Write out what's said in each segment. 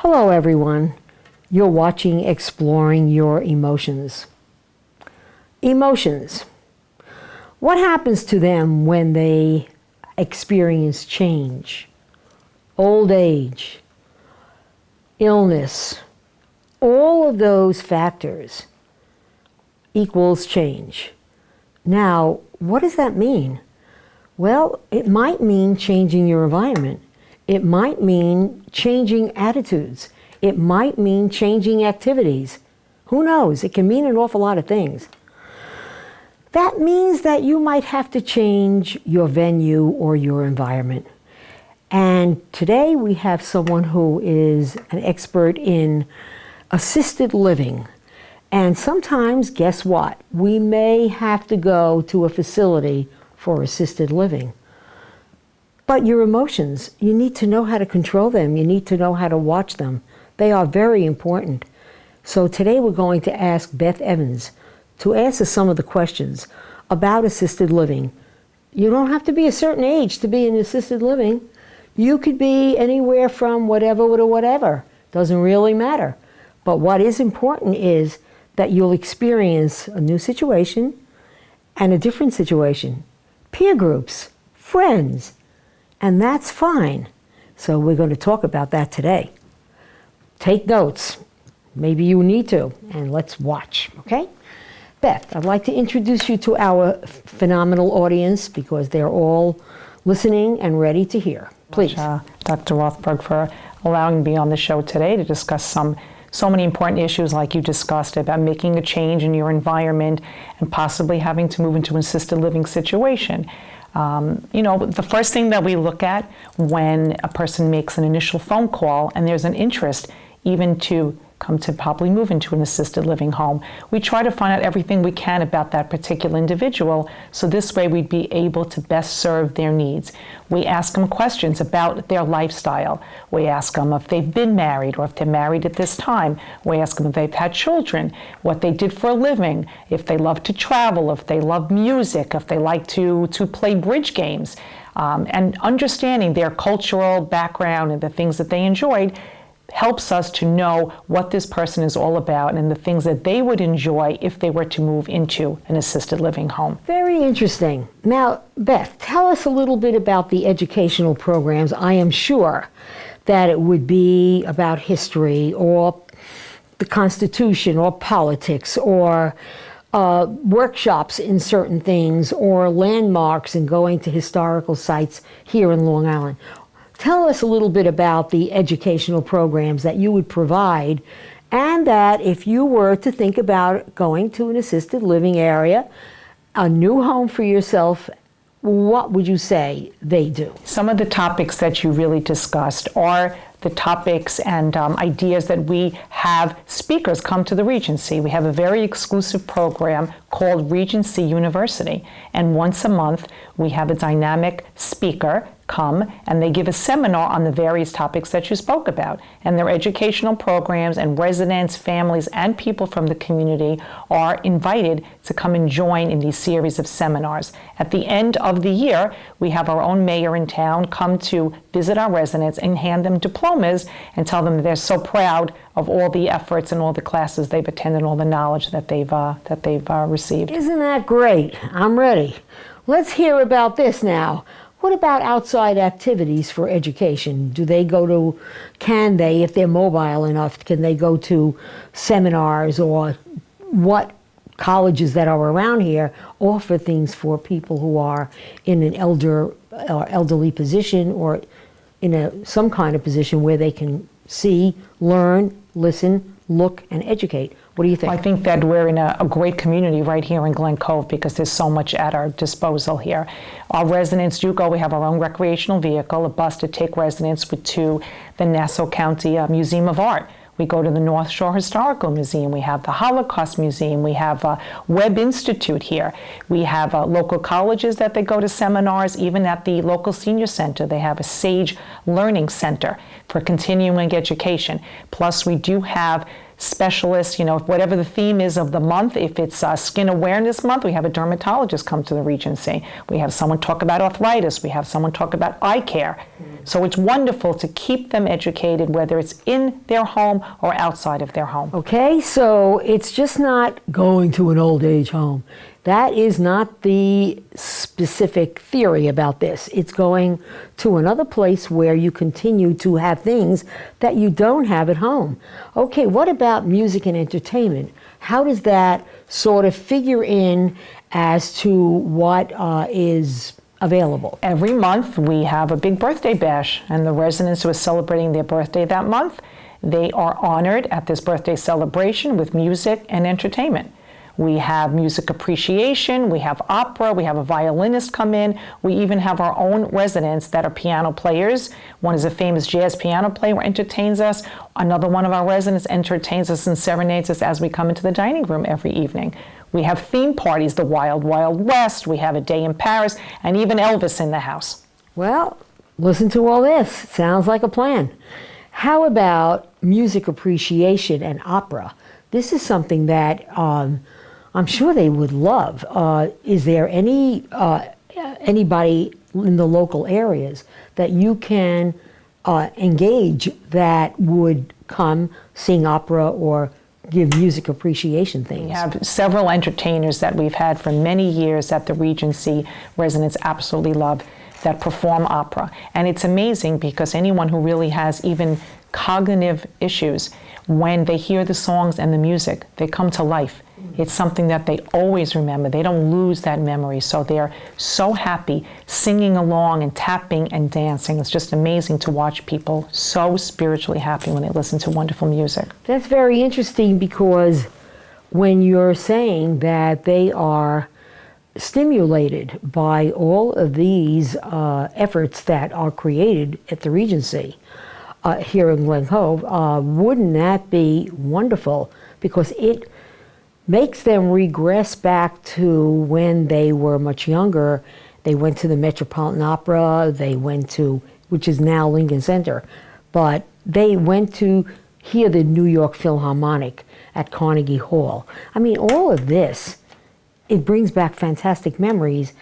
Hello everyone. You're watching Exploring Your Emotions. Emotions. What happens to them when they experience change, old age, illness? All of those factors equals change. Now, what does that mean? Well, it might mean changing your environment. It might mean changing attitudes. It might mean changing activities. Who knows? It can mean an awful lot of things. That means that you might have to change your venue or your environment. And today we have someone who is an expert in assisted living. And sometimes, guess what? We may have to go to a facility for assisted living. But your emotions, you need to know how to control them. You need to know how to watch them. They are very important. So today we're going to ask Beth Evans to answer some of the questions about assisted living. You don't have to be a certain age to be in assisted living. You could be anywhere from whatever to whatever. Doesn't really matter. But what is important is that you'll experience a new situation and a different situation. Peer groups, friends, and that's fine. So we're going to talk about that today. Take notes. Maybe you need to, and let's watch, okay? Beth, I'd like to introduce you to our phenomenal audience because they're all listening and ready to hear. Please. Dr. Rothberg, for allowing me on the show today to discuss so many important issues like you discussed about making a change in your environment and possibly having to move into an assisted living situation. The first thing that we look at when a person makes an initial phone call and there's an interest even to come to probably move into an assisted living home, we try to find out everything we can about that particular individual, so this way we'd be able to best serve their needs. We ask them questions about their lifestyle. We ask them if they've been married or if they're married at this time. We ask them if they've had children, what they did for a living, if they love to travel, if they love music, if they like to play bridge games, and understanding their cultural background and the things that they enjoyed helps us to know what this person is all about and the things that they would enjoy if they were to move into an assisted living home. Very interesting. Now, Beth, tell us a little bit about the educational programs. I am sure that it would be about history or the Constitution or politics or workshops in certain things or landmarks and going to historical sites here in Long Island. Tell us a little bit about the educational programs that you would provide, and that if you were to think about going to an assisted living area, a new home for yourself, what would you say they do? Some of the topics that you really discussed are the topics and ideas that we have speakers come to the Regency. We have a very exclusive program called Regency University, and once a month we have a dynamic speaker come and they give a seminar on the various topics that you spoke about. And their educational programs and residents, families, and people from the community are invited to come and join in these series of seminars. At the end of the year, we have our own mayor in town come to visit our residents and hand them diplomas and tell them that they're so proud of all the efforts and all the classes they've attended, all the knowledge that they've received. Isn't that great? I'm ready. Let's hear about this now. What about outside activities for education? Can they, if they're mobile enough, can they go to seminars, or what colleges that are around here offer things for people who are in an elderly position or in some kind of position where they can see, learn, listen, look, and educate? What do you think? I think that we're in a great community right here in Glen Cove because there's so much at our disposal here. Our residents do go. We have our own recreational vehicle, a bus to take residents to the Nassau County Museum of Art. We go to the North Shore Historical Museum. We have the Holocaust Museum. We have Webb Institute here. We have local colleges that they go to seminars. Even at the local senior center, they have a SAGE Learning Center for continuing education. Plus, we do have specialists, whatever the theme is of the month. If it's Skin Awareness Month, we have a dermatologist come to the Regency. We have someone talk about arthritis. We have someone talk about eye care. So it's wonderful to keep them educated, whether it's in their home or outside of their home. Okay, so it's just not going to an old age home. That is not the specific theory about this. It's going to another place where you continue to have things that you don't have at home. Okay, what about music and entertainment? How does that sort of figure in as to what is available? Every month we have a big birthday bash, and the residents who are celebrating their birthday that month, they are honored at this birthday celebration with music and entertainment. We have music appreciation, we have opera, we have a violinist come in, we even have our own residents that are piano players. One is a famous jazz piano player who entertains us. Another one of our residents entertains us and serenades us as we come into the dining room every evening. We have theme parties, the Wild Wild West, we have a day in Paris, and even Elvis in the house. Well, listen to all this. Sounds like a plan. How about music appreciation and opera? This is something that I'm sure they would love. Is there anybody in the local areas that you can engage that would come sing opera or give music appreciation things? We have several entertainers that we've had for many years that the Regency residents absolutely love that perform opera. And it's amazing because anyone who really has even cognitive issues, when they hear the songs and the music, they come to life. It's something that they always remember. They don't lose that memory. So they're so happy singing along and tapping and dancing. It's just amazing to watch people so spiritually happy when they listen to wonderful music. That's very interesting because when you're saying that they are stimulated by all of these efforts that are created at the Regency here in Glen Cove, wouldn't that be wonderful? Because it makes them regress back to when they were much younger. They went to the Metropolitan Opera, they went to, which is now Lincoln Center, but they went to hear the New York Philharmonic at Carnegie Hall. I mean, all of this, it brings back fantastic memories,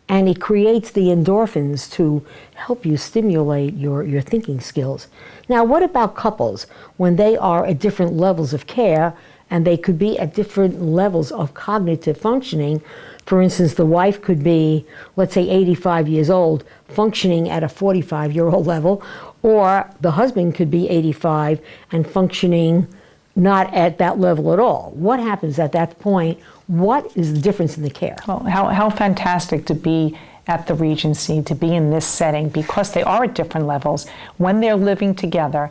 and it creates the endorphins to help you stimulate your thinking skills. Now, what about couples when they are at different levels of care and they could be at different levels of cognitive functioning? For instance, the wife could be, let's say, 85 years old, functioning at a 45-year-old level, or the husband could be 85 and functioning not at that level at all. What happens at that point? What is the difference in the care? Well, how fantastic to be at the Regency, to be in this setting, because they are at different levels. When they're living together,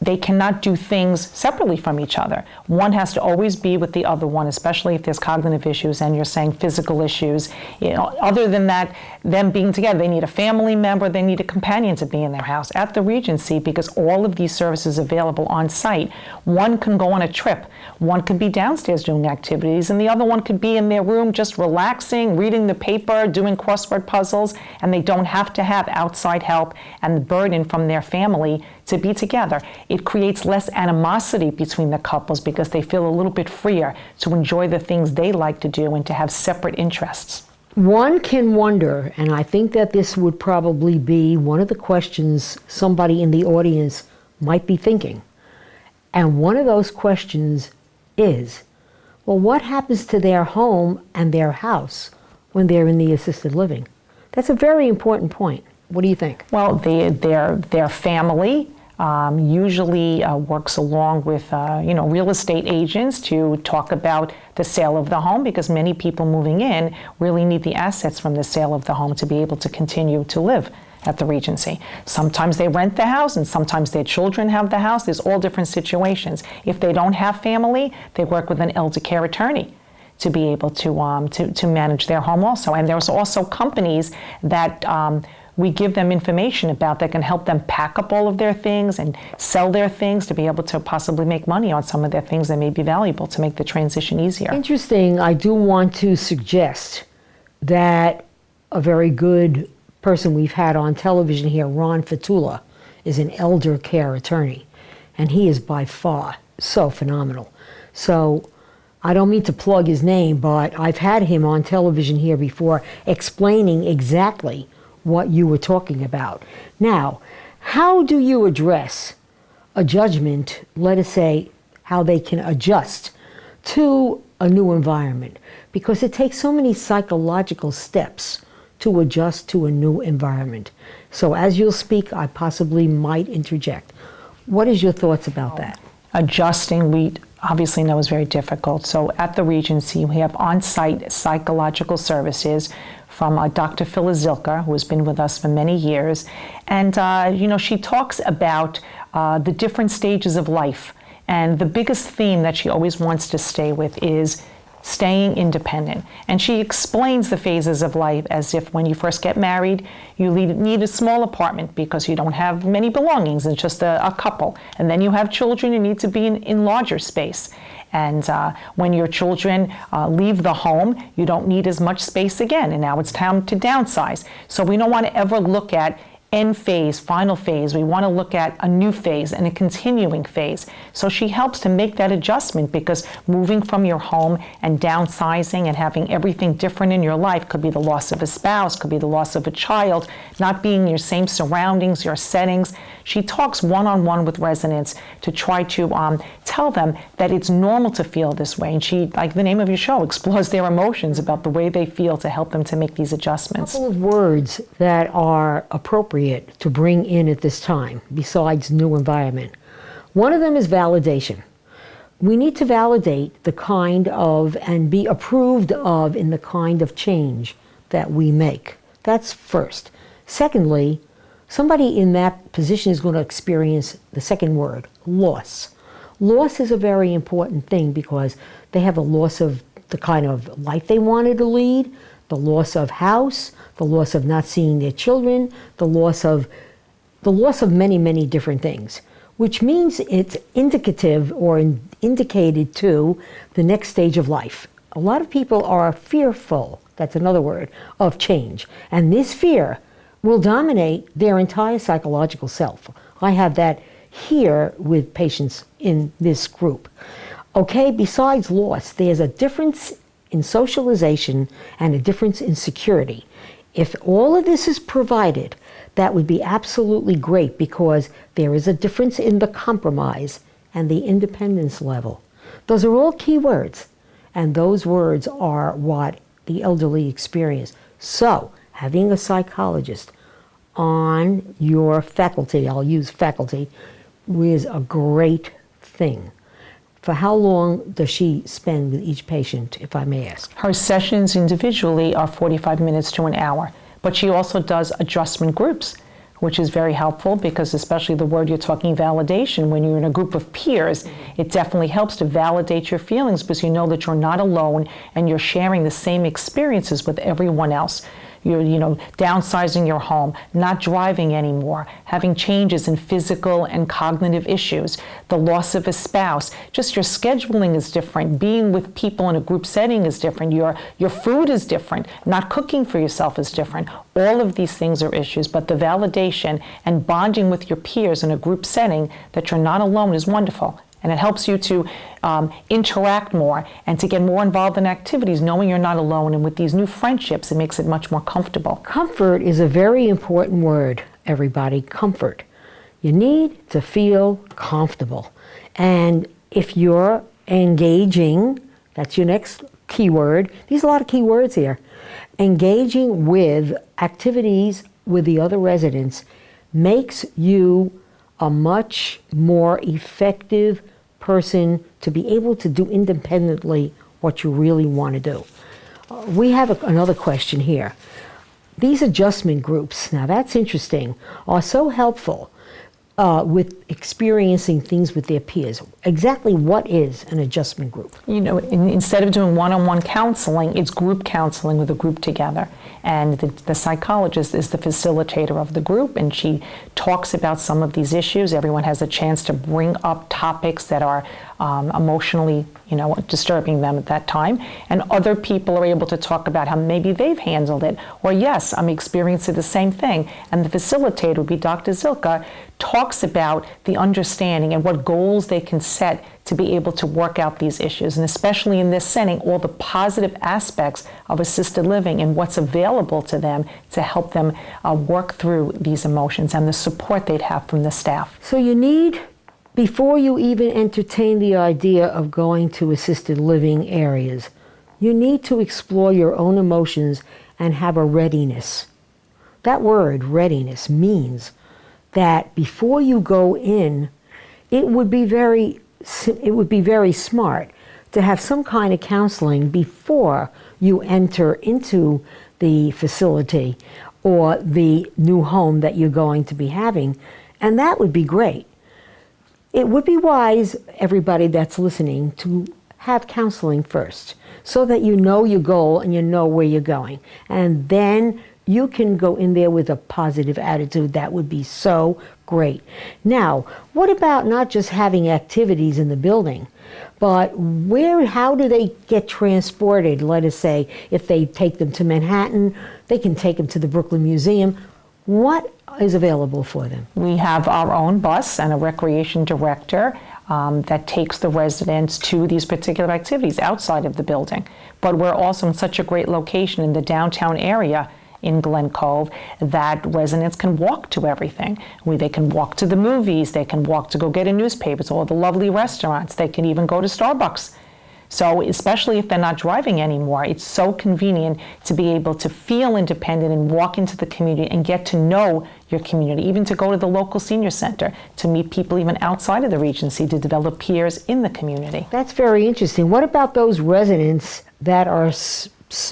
they cannot do things separately from each other. One has to always be with the other one, especially if there's cognitive issues and you're saying physical issues. Other than that, them being together, they need a family member, they need a companion to be in their house. At the Regency, because all of these services available on site, one can go on a trip, one could be downstairs doing activities, and the other one could be in their room just relaxing, reading the paper, doing crossword puzzles, and they don't have to have outside help and the burden from their family to be together. It creates less animosity between the couples because they feel a little bit freer to enjoy the things they like to do and to have separate interests. One can wonder, and I think that this would probably be one of the questions somebody in the audience might be thinking. And one of those questions is, well, what happens to their home and their house when they're in the assisted living? That's a very important point. What do you think? Well, their family usually works along with real estate agents to talk about the sale of the home, because many people moving in really need the assets from the sale of the home to be able to continue to live at the Regency. Sometimes they rent the house and sometimes their children have the house. There's all different situations. If they don't have family, they work with an elder care attorney to be able to manage their home also. And there's also companies that we give them information about that can help them pack up all of their things and sell their things to be able to possibly make money on some of their things that may be valuable to make the transition easier. Interesting. I do want to suggest that a very good person we've had on television here, Ron Fatula, is an elder care attorney, and he is by far so phenomenal. So I don't mean to plug his name, but I've had him on television here before explaining exactly what you were talking about. Now, how do you address a judgment, let us say, how they can adjust to a new environment? Because it takes so many psychological steps to adjust to a new environment. So as you'll speak, I possibly might interject. What is your thoughts about that? Adjusting, we obviously know is very difficult. So at the Regency, we have on-site psychological services from Dr. Zilker, who has been with us for many years. And, she talks about the different stages of life. And the biggest theme that she always wants to stay with is staying independent. And she explains the phases of life as if when you first get married, you need a small apartment because you don't have many belongings, it's just a couple. And then you have children, you need to be in larger space. And when your children leave the home, you don't need as much space again. And now it's time to downsize. So we don't want to ever look at end phase, final phase. We want to look at a new phase and a continuing phase. So she helps to make that adjustment, because moving from your home and downsizing and having everything different in your life could be the loss of a spouse, could be the loss of a child, not being in your same surroundings, your settings. She talks one-on-one with residents to try to tell them that it's normal to feel this way. And she, like the name of your show, explores their emotions about the way they feel to help them to make these adjustments. A couple of words that are appropriate to bring in at this time, besides new environment. One of them is validation. We need to validate the kind of and be approved of in the kind of change that we make. That's first. Secondly, somebody in that position is going to experience the second word, loss. Loss is a very important thing because they have a loss of the kind of life they wanted to lead, the loss of house, the loss of not seeing their children, the loss of many, many different things, which means it's indicative or indicated to the next stage of life. A lot of people are fearful, that's another word, of change. And this fear will dominate their entire psychological self. I have that here with patients in this group. Okay, besides loss, there's a difference in socialization and a difference in security. If all of this is provided, that would be absolutely great, because there is a difference in the compromise and the independence level. Those are all key words, and those words are what the elderly experience. So, having a psychologist on your faculty, I'll use faculty, is a great thing. For how long does she spend with each patient, if I may ask? Her sessions individually are 45 minutes to an hour, but she also does adjustment groups, which is very helpful, because especially the word you're talking, validation, when you're in a group of peers, it definitely helps to validate your feelings, because you know that you're not alone and you're sharing the same experiences with everyone else. You're, downsizing your home, not driving anymore, having changes in physical and cognitive issues, the loss of a spouse. Just your scheduling is different. Being with people in a group setting is different. Your food is different. Not cooking for yourself is different. All of these things are issues, but the validation and bonding with your peers in a group setting that you're not alone is wonderful. And it helps you to interact more and to get more involved in activities, knowing you're not alone. And with these new friendships, it makes it much more comfortable. Comfort is a very important word, everybody. Comfort. You need to feel comfortable. And if you're engaging, that's your next key word. There's a lot of key words here. Engaging with activities with the other residents makes you a much more effective person to be able to do independently what you really want to do. We have another question here. These adjustment groups, now that's interesting, are so helpful with experiencing things with their peers. Exactly what is an adjustment group? Instead of doing one-on-one counseling, it's group counseling with a group together. And the psychologist is the facilitator of the group, and she talks about some of these issues. Everyone has a chance to bring up topics that are emotionally, disturbing them at that time. And other people are able to talk about how maybe they've handled it, or yes, I'm experiencing the same thing. And the facilitator would be Dr. Zilker, talks about the understanding and what goals they can set to be able to work out these issues, and especially in this setting, all the positive aspects of assisted living and what's available to them to help them work through these emotions and the support they'd have from the staff. So you need, before you even entertain the idea of going to assisted living areas, you need to explore your own emotions and have a readiness. That word, readiness, means that before you go in, it would be very smart to have some kind of counseling before you enter into the facility or the new home that you're going to be having, and that would be great. It would be wise, everybody that's listening, to have counseling first so that you know your goal and you know where you're going. And then you can go in there with a positive attitude. That would be so great. Now, what about not just having activities in the building, but how do they get transported? Let us say if they take them to Manhattan, they can take them to the Brooklyn Museum. What is available for them? We have our own bus and a recreation director that takes the residents to these particular activities outside of the building. But we're also in such a great location in the downtown area in Glen Cove that residents can walk to everything. They can walk to the movies, they can walk to go get a newspaper, to all the lovely restaurants, they can even go to Starbucks. So especially if they're not driving anymore, it's so convenient to be able to feel independent and walk into the community and get to know your community, even to go to the local senior center, to meet people even outside of the Regency, to develop peers in the community. That's very interesting. What about those residents that are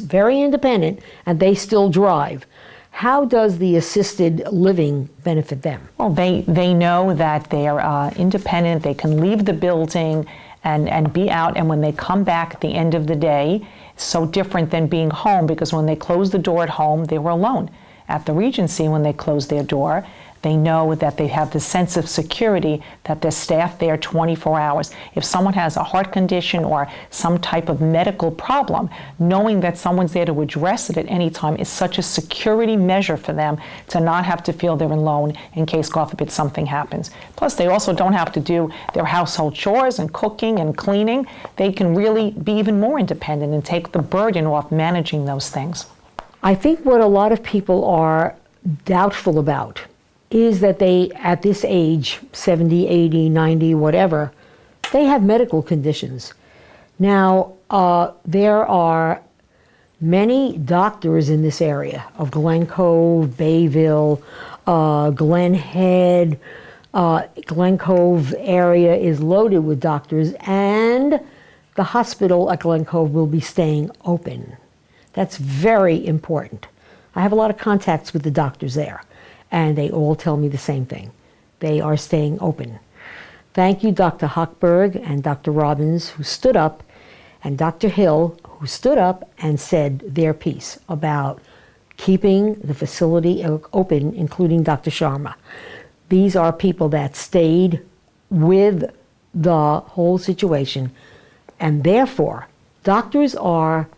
very independent and they still drive? How does the assisted living benefit them? Well, they know that they are independent, they can leave the building and be out, and when they come back at the end of the day, it's so different than being home, because when they closed the door at home, they were alone. At the Regency, when they closed their door, they know that they have the sense of security that there's staff there 24 hours. If someone has a heart condition or some type of medical problem, knowing that someone's there to address it at any time is such a security measure for them to not have to feel they're alone in case, God forbid, something happens. Plus, they also don't have to do their household chores and cooking and cleaning. They can really be even more independent and take the burden off managing those things. I think what a lot of people are doubtful about is that they, at this age, 70, 80, 90, whatever, they have medical conditions. Now, there are many doctors in this area of Glen Cove, Bayville, Glen Head. Glen Cove area is loaded with doctors, and the hospital at Glen Cove will be staying open. That's very important. I have a lot of contacts with the doctors there, and they all tell me the same thing. They are staying open. Thank you, Dr. Hochberg and Dr. Robbins, who stood up, and Dr. Hill, who stood up and said their piece about keeping the facility open, including Dr. Sharma. These are people that stayed with the whole situation, and therefore, doctors are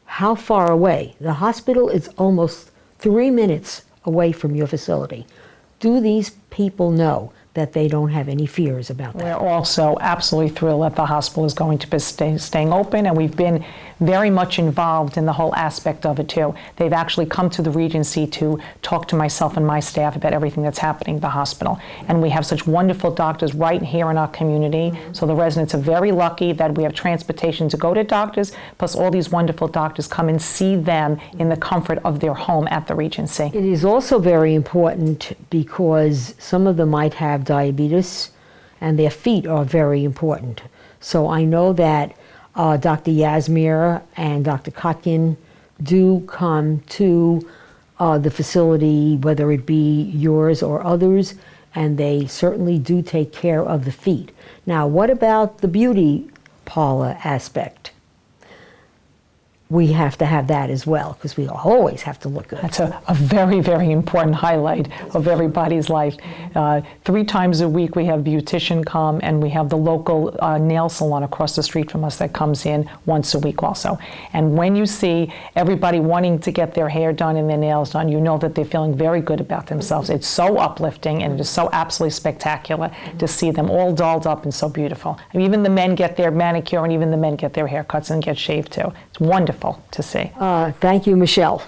how far away? The hospital is almost 3 minutes away from your facility. Do these people know that they don't have any fears about that? We're also absolutely thrilled that the hospital is going to be staying open, and we've been very much involved in the whole aspect of it too. They've actually come to the Regency to talk to myself and my staff about everything that's happening at the hospital. And we have such wonderful doctors right here in our community. So the residents are very lucky that we have transportation to go to doctors, plus all these wonderful doctors come and see them in the comfort of their home at the Regency. It is also very important because some of them might have diabetes, and their feet are very important. So I know that Dr. Yasmir and Dr. Kotkin do come to the facility, whether it be yours or others, and they certainly do take care of the feet. Now, what about the beauty parlor aspect? we have to have that as well, because we always have to look good. That's a very, very important highlight of everybody's life. 3 times a week we have beautician come, and we have the local nail salon across the street from us that comes in once a week also. And when you see everybody wanting to get their hair done and their nails done, you know that they're feeling very good about themselves. It's so uplifting, and it is so absolutely spectacular to see them all dolled up and so beautiful. And even the men get their manicure, and even the men get their haircuts and get shaved too. It's wonderful to see. Thank you, Michelle.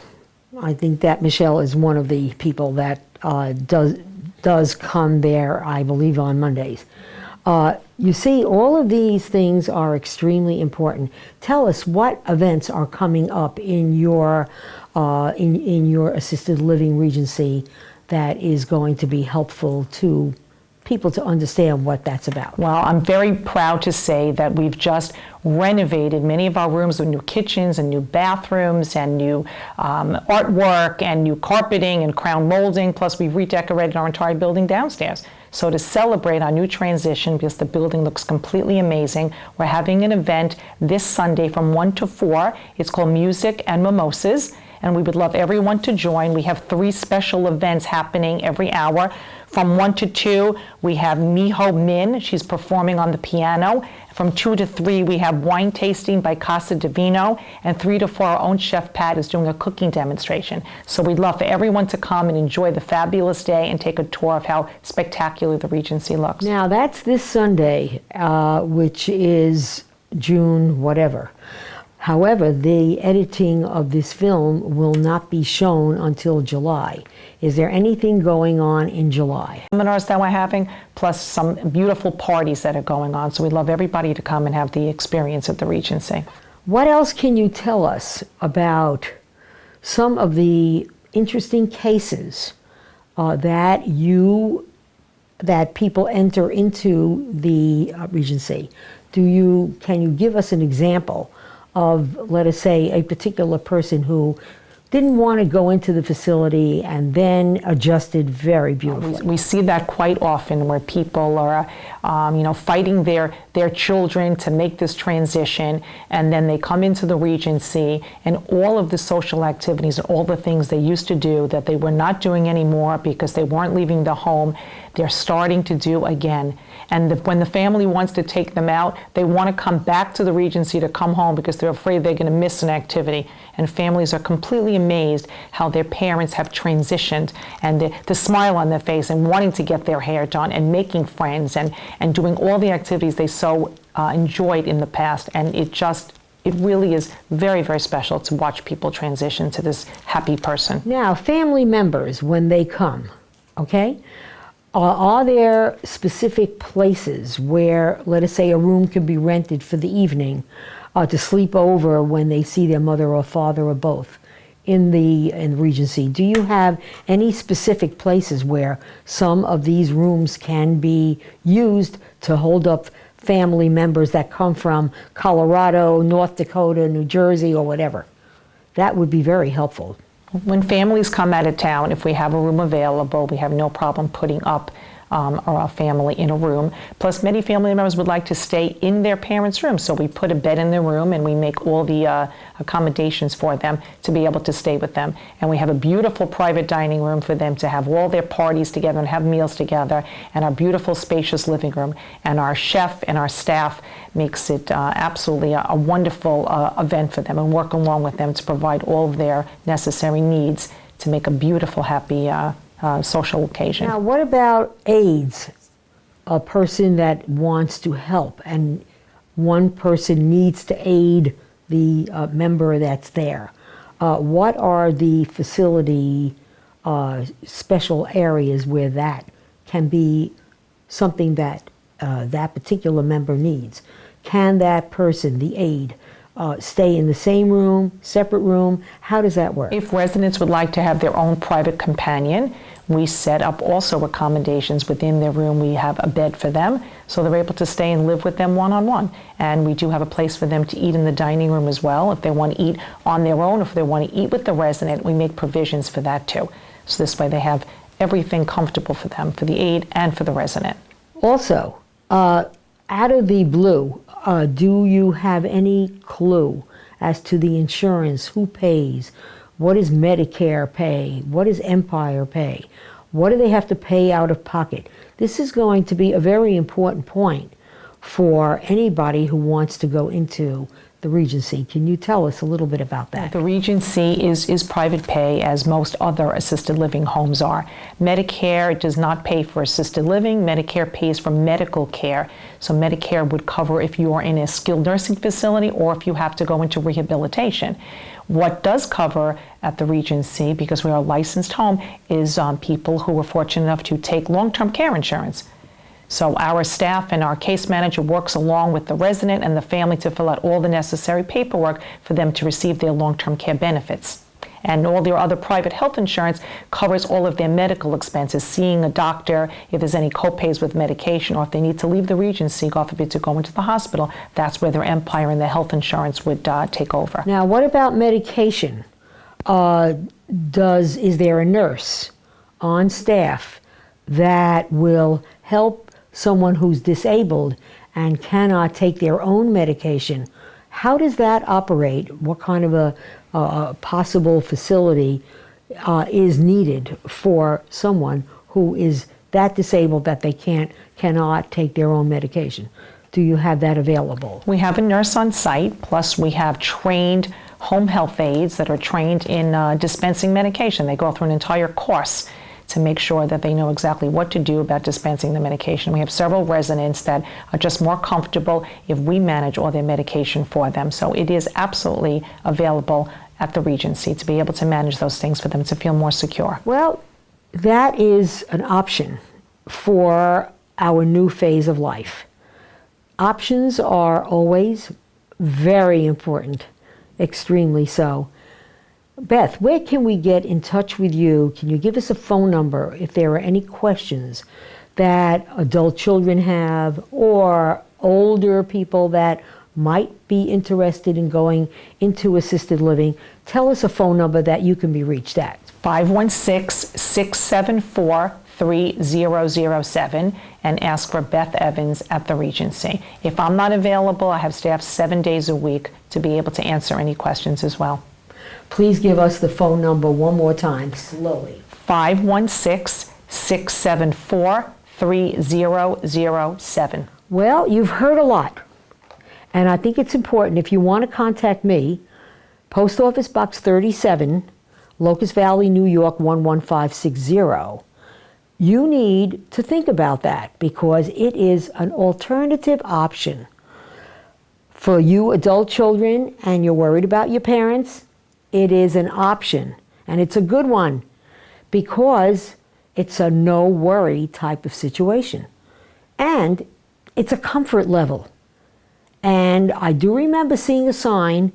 I think that Michelle is one of the people that does come there, I believe, on Mondays. You see, all of these things are extremely important. Tell us what events are coming up in your assisted living Regency that is going to be helpful to people to understand what that's about. Well, I'm very proud to say that we've just renovated many of our rooms with new kitchens and new bathrooms and new artwork and new carpeting and crown molding, plus we've redecorated our entire building downstairs. So to celebrate our new transition, because the building looks completely amazing, we're having an event this Sunday from 1 to 4. It's called Music and Mimosas, and we would love everyone to join. We have 3 special events happening every hour. From 1 to 2, we have Miho Min. She's performing on the piano. From 2 to 3, we have wine tasting by Casa Divino. And 3 to 4, our own chef Pat is doing a cooking demonstration. So we'd love for everyone to come and enjoy the fabulous day and take a tour of how spectacular the Regency looks. Now, that's this Sunday, which is June whatever. However, the editing of this film will not be shown until July. Is there anything going on in July? Seminars that we're having, plus some beautiful parties that are going on. So we'd love everybody to come and have the experience at the Regency. What else can you tell us about some of the interesting cases that people enter into the Regency? Can you give us an example of, let us say, a particular person who didn't want to go into the facility and then adjusted very beautifully? We see that quite often, where people are fighting their children to make this transition, and then they come into the Regency, and all of the social activities and all the things they used to do that they were not doing anymore because they weren't leaving the home, they're starting to do again. And when the family wants to take them out, they want to come back to the Regency to come home because they're afraid they're going to miss an activity. And families are completely amazed how their parents have transitioned, and the smile on their face and wanting to get their hair done and making friends and doing all the activities they so enjoyed in the past. And it really is very, very special to watch people transition to this happy person. Now, family members, when they come, okay? Are there specific places where, let us say, a room could be rented for the evening to sleep over when they see their mother or father or both in the Regency? Do you have any specific places where some of these rooms can be used to hold up family members that come from Colorado, North Dakota, New Jersey, or whatever? That would be very helpful. When families come out of town, if we have a room available, we have no problem putting up our family in a room. Plus, many family members would like to stay in their parents' room, so we put a bed in their room and we make all the accommodations for them to be able to stay with them. And we have a beautiful private dining room for them to have all their parties together and have meals together, and our beautiful spacious living room. And our chef and our staff makes it absolutely a wonderful event for them, and work along with them to provide all of their necessary needs to make a beautiful, happy social occasion. Now, what about aides? A person that wants to help, and one person needs to aid the member that's there. What are the facility special areas where that can be something that that particular member needs? Can that person, the aide, stay in the same room, separate room? How does that work? If residents would like to have their own private companion, we set up also accommodations within their room. We have a bed for them, so they're able to stay and live with them one-on-one. And we do have a place for them to eat in the dining room as well. If they want to eat on their own, if they want to eat with the resident, we make provisions for that too. So this way they have everything comfortable for them, for the aide and for the resident. Also, out of the blue, do you have any clue as to the insurance, who pays, what does Medicare pay, what does Empire pay, what do they have to pay out of pocket. This is going to be a very important point for anybody who wants to go into the Regency. Can you tell us a little bit about that? The Regency is private pay, as most other assisted living homes are. Medicare does not pay for assisted living. Medicare pays for medical care. So Medicare would cover if you are in a skilled nursing facility or if you have to go into rehabilitation. What does cover at the Regency, because we are a licensed home, is people who are fortunate enough to take long-term care insurance. So our staff and our case manager works along with the resident and the family to fill out all the necessary paperwork for them to receive their long-term care benefits. And all their other private health insurance covers all of their medical expenses, seeing a doctor, if there's any co-pays with medication, or if they need to leave the Regency, God forbid, to go into the hospital, that's where their Empire and their health insurance would take over. Now, what about medication? Is there a nurse on staff that will help someone who's disabled and cannot take their own medication? How does that operate? What kind of a possible facility is needed for someone who is that disabled that they cannot take their own medication? Do you have that available? We have a nurse on site, plus we have trained home health aides that are trained in dispensing medication. They go through an entire course to make sure that they know exactly what to do about dispensing the medication. We have several residents that are just more comfortable if we manage all their medication for them. So it is absolutely available at the Regency to be able to manage those things for them to feel more secure. Well, that is an option for our new phase of life. Options are always very important, extremely so. Beth, where can we get in touch with you? Can you give us a phone number if there are any questions that adult children have or older people that might be interested in going into assisted living? Tell us a phone number that you can be reached at. 516-674-3007 and ask for Beth Evans at the Regency. If I'm not available, I have staff 7 days a week to be able to answer any questions as well. Please give us the phone number one more time, slowly. 516-674-3007. Well, you've heard a lot. And I think it's important, if you want to contact me, Post Office Box 37, Locust Valley, New York 11560. You need to think about that because it is an alternative option for you adult children and you're worried about your parents. It is an option, and it's a good one because it's a no-worry type of situation. And it's a comfort level. And I do remember seeing a sign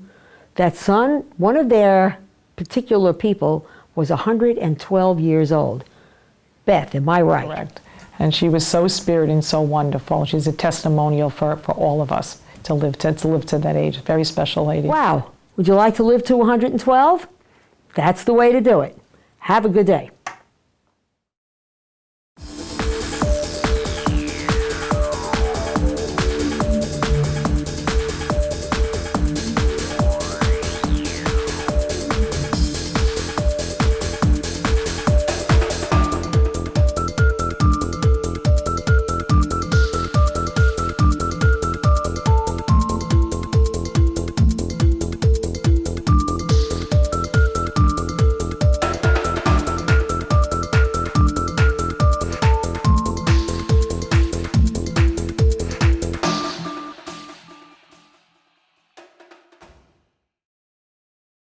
that one of their particular people was 112 years old. Beth, am I right? Correct. And she was so spirited and so wonderful. She's a testimonial for all of us to live to that age. Very special lady. Wow. Would you like to live to 112? That's the way to do it. Have a good day.